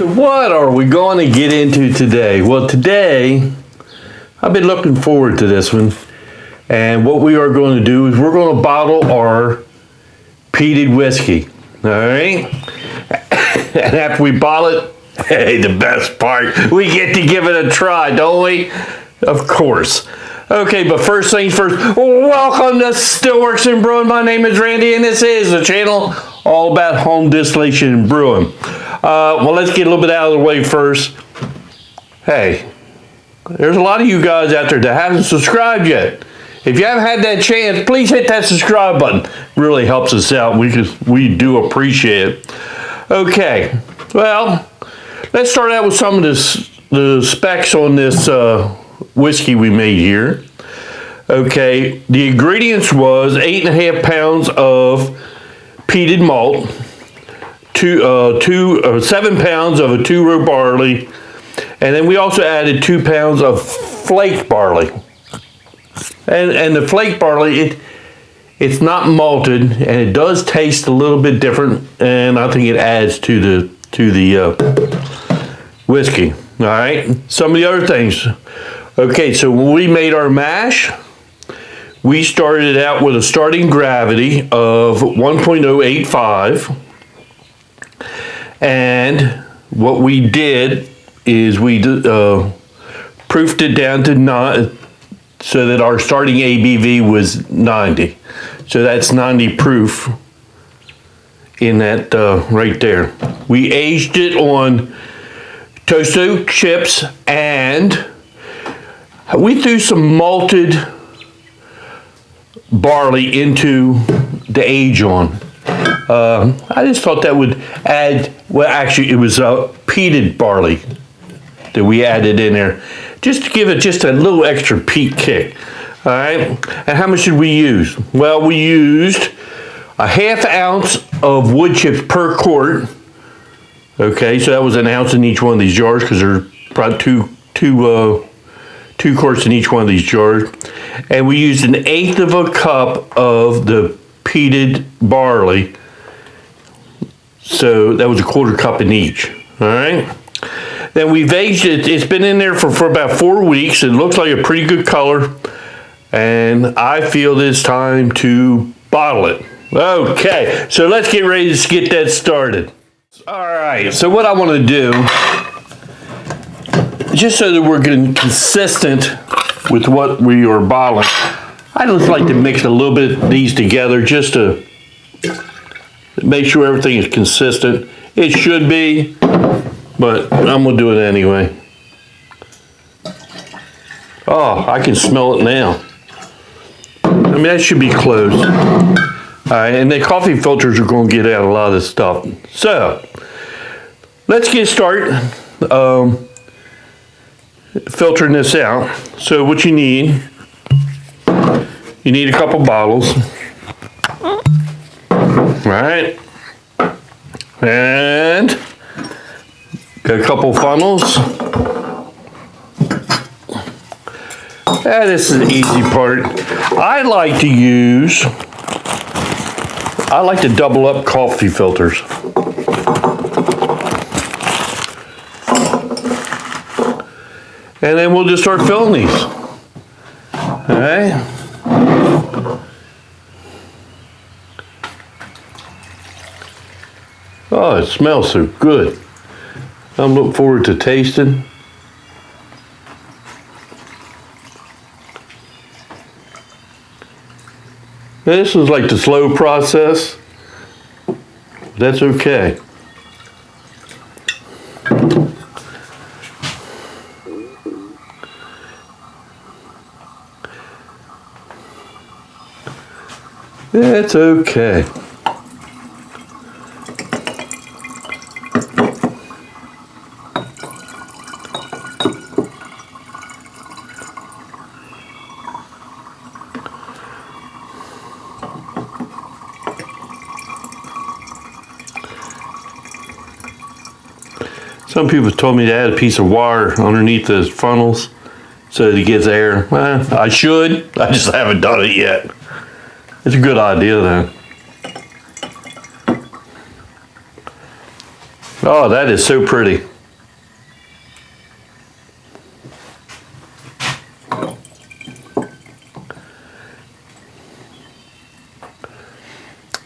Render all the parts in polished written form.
So what are we going to get into today? Well, today, I've been looking forward to this one. And what we are going to do is we're going to bottle our peated whiskey. All right? And after we bottle it, hey, the best part, we get to give it a try, don't we? Of course. Okay, but first things first, welcome to Stillworks and Brewing. My name is Randy, and this is a channel all about home distillation and brewing. Well, let's get a little bit out of the way first. Hey, there's a lot of you guys out there that haven't subscribed yet. If you haven't had that chance, please hit that subscribe button. It really helps us out. We do appreciate it. Okay, well, let's start out with some of the specs on this whiskey we made here. Okay, the ingredients was 8.5 pounds of peated malt, 7 pounds of a 2-row barley, and then we also added 2 pounds of flake barley. And the flake barley, it's not malted, and it does taste a little bit different, and I think it adds to the whiskey. All right, some of the other things. Okay, so when we made our mash, we started out with a starting gravity of 1.085, and what we did is we proofed it down to 9, so that our starting ABV was 90. So that's 90 proof in that right there. We aged it on toast oak chips, and we threw some malted barley into the age on. I just thought that would add, well, actually it was peated barley that we added in there, just to give it just a little extra peat kick. All right, and how much did we use? Well, we used a 1/2 ounce of wood chips per quart. Okay, so that was an ounce in each one of these jars, because there are probably two quarts in each one of these jars. And we used 1/8 of a cup of the peated barley. So that was 1/4 cup in each. All right. Then we've aged it. It's been in there for about 4 weeks. It looks like a pretty good color. And I feel it's time to bottle it. Okay, so let's get ready to get that started. All right, so what I want to do, just so that we're getting consistent with what we are bottling, I just like to mix a little bit of these together just to make sure everything is consistent. It should be, but I'm going to do it anyway. Oh, I can smell it now. I mean, that should be close. All right, and the coffee filters are going to get out a lot of this stuff. So, let's get started filtering this out. So what you need a couple bottles. All right. And got a couple funnels. Yeah, this is the easy part. I like to double up coffee filters. And then we'll just start filling these. All right. Oh, it smells so good. I'm looking forward to tasting. This is like the slow process. That's okay. It's okay. Some people told me to add a piece of wire underneath the funnels so that it gets air. Well, I should. I just haven't done it yet. It's a good idea though. Oh, that is so pretty.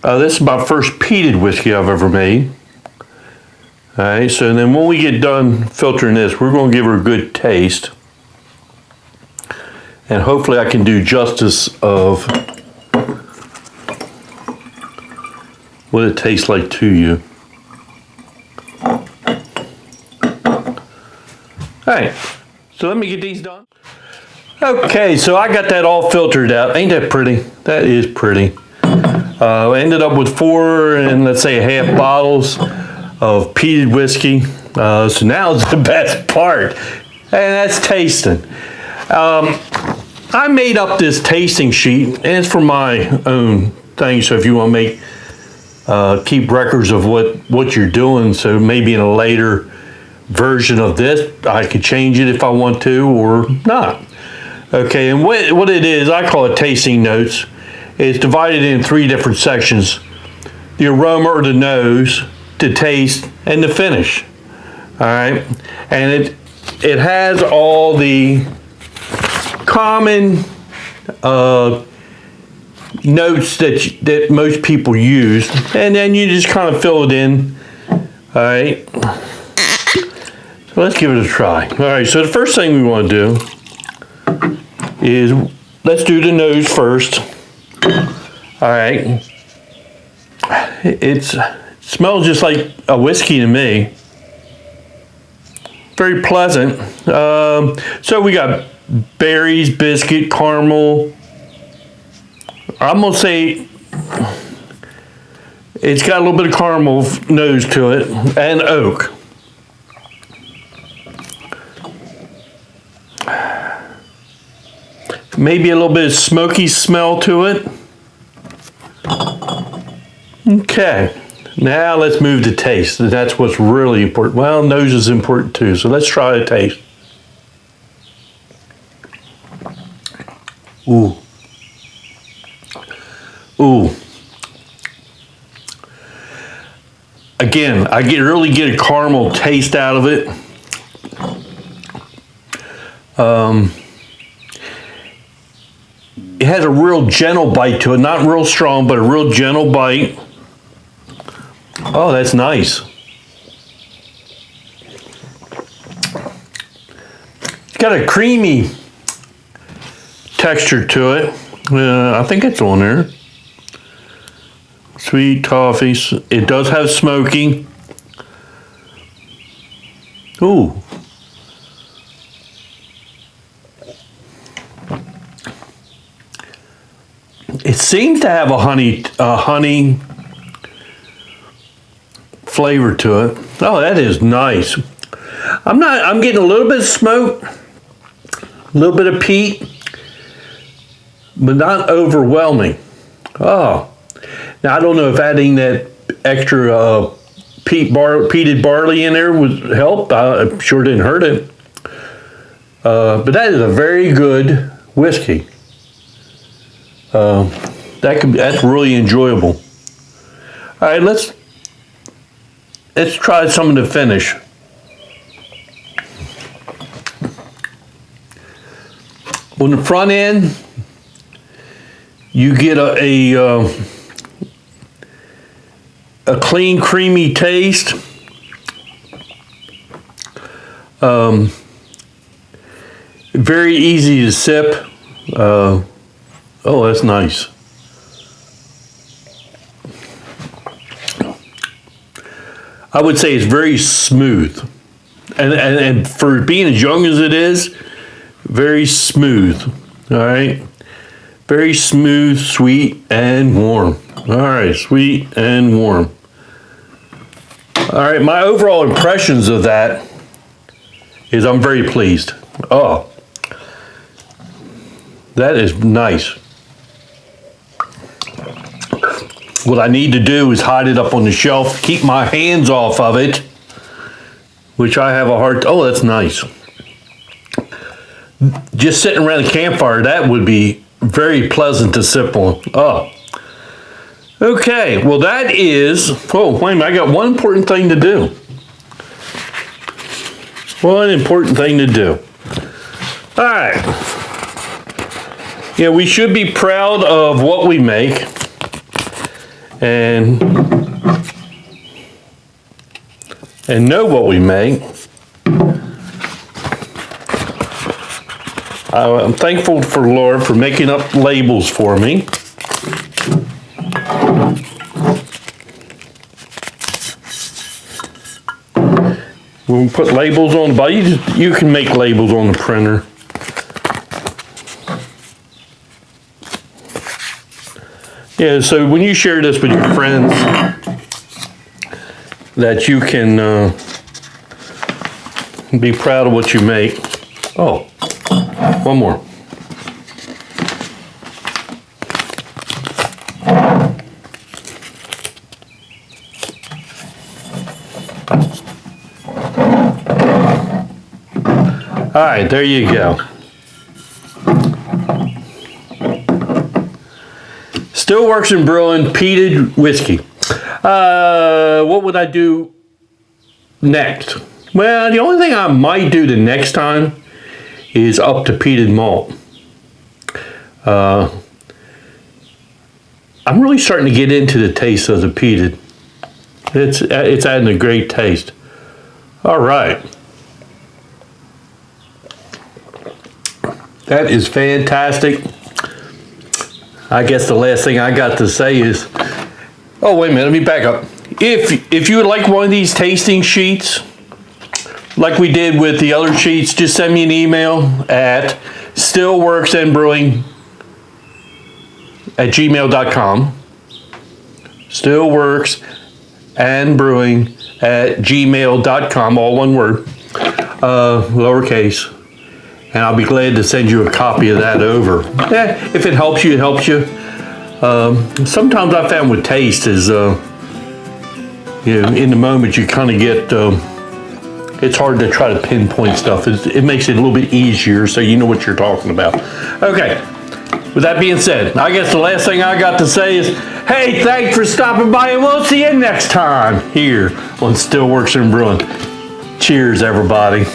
This is my first peated whiskey I've ever made. All right, so then when we get done filtering this, we're going to give her a good taste. And hopefully I can do justice of what it tastes like to you. All right, so let me get these done. Okay, so I got that all filtered out. Ain't that pretty? That is pretty. I ended up with 4 and let's say half bottles of peated whiskey. So now it's the best part, and that's tasting. I made up this tasting sheet, and it's for my own thing. So if you want to make keep records of what you're doing, so maybe in a later version of this, I could change it if I want to or not. Okay, and what it is, I call it tasting notes. It's divided in 3 different sections: the aroma or the nose, the taste, and the finish. All right, and it has all the common notes that most people use, and then you just kind of fill it in. All right, so let's give it a try. All right, so the first thing we want to do is let's do the nose first. All right, it smells just like a whiskey to me. Very pleasant. So we got berries, biscuit, caramel. I'm gonna say it's got a little bit of caramel nose to it, and oak. Maybe a little bit of smoky smell to it. Okay, now let's move to taste. That's what's really important. Well, nose is important too, so let's try a taste. Ooh. Ooh. Again, I really get a caramel taste out of it. It has a real gentle bite to it, not real strong, but a real gentle bite. Oh, that's nice. It's got a creamy texture to it. I think it's on there. Sweet toffee. It does have smoky. Ooh. It seems to have a honey flavor to it. Oh, that is nice. I'm getting a little bit of smoke, a little bit of peat, but not overwhelming. Oh, now I don't know if adding that extra peated barley in there would help. I'm sure it didn't hurt it. But that is a very good whiskey. That's really enjoyable. All right, let's try some of the finish. On the front end, you get a clean, creamy taste. Very easy to sip. Oh, that's nice. I would say it's very smooth. And for being as young as it is, very smooth. All right. Very smooth, sweet, and warm. All right, sweet and warm. All right, my overall impressions of that is I'm very pleased. Oh, that is nice. What I need to do is hide it up on the shelf, keep my hands off of it, which I have a hard time. Oh, that's nice. Just sitting around the campfire, that would be very pleasant to sip on. Oh. Okay, well that is, oh, wait a minute, I got one important thing to do. One important thing to do. All right. Yeah, we should be proud of what we make. and know what we make. I'm thankful for Lord for making up labels for me. When we put labels on the bottom, you can make labels on the printer. Yeah, so when you share this with your friends, that you can be proud of what you make. Oh, one more. All right, there you go. Still works in brewing, peated whiskey. What would I do next? Well, the only thing I might do the next time is up to peated malt. I'm really starting to get into the taste of the peated. It's adding a great taste. All right. That is fantastic. I guess the last thing I got to say is, oh, wait a minute, let me back up. If you would like one of these tasting sheets, like we did with the other sheets, just send me an email at stillworksandbrewing@gmail.com. stillworksandbrewing@gmail.com, all one word, lowercase. And I'll be glad to send you a copy of that over. If it helps you, it helps you. Sometimes I found with taste is, in the moment you kind of get, it's hard to try to pinpoint stuff. It makes it a little bit easier so you know what you're talking about. Okay, with that being said, I guess the last thing I got to say is, hey, thanks for stopping by, and we'll see you next time here on Still Works in Brewing. Cheers, everybody.